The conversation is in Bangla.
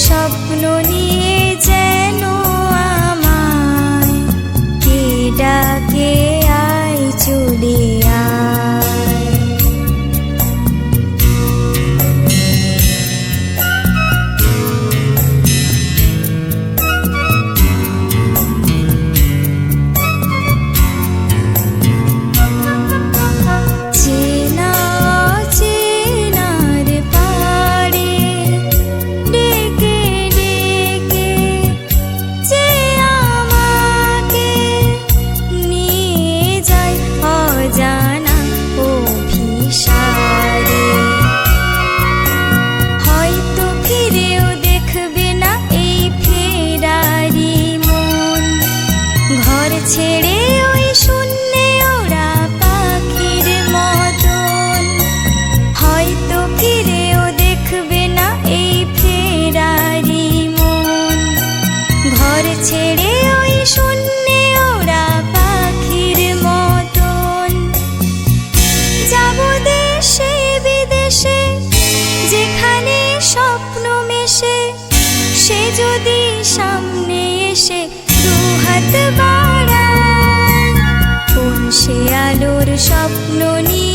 স্বপ্ন নিয়ে যেন আমায় কে ডাকে, আয় চলে আয়। চেনা চেনার পাড়ে ডেকে ডেকে যে আমাকে নিয়ে যায় অজানা অভিসারে। হয়তো ফিরেও দেখবে না এই ফেরারি মন, ঘর ছেড়ে ওই শূন্যে ওরা পাখির মতন। হয়তো ফিরেও দেখবে না এই ফেরারি মন, ঘর ছেড়ে ওই শূন্যে ওরা পাখির মতন। যাব দেশে বিদেশে যেখানে স্বপ্ন মেশে, সে যদি সামনে এসে দুহাত বাড়ায়, কোন সে আলোর স্বপ্ন নিয়ে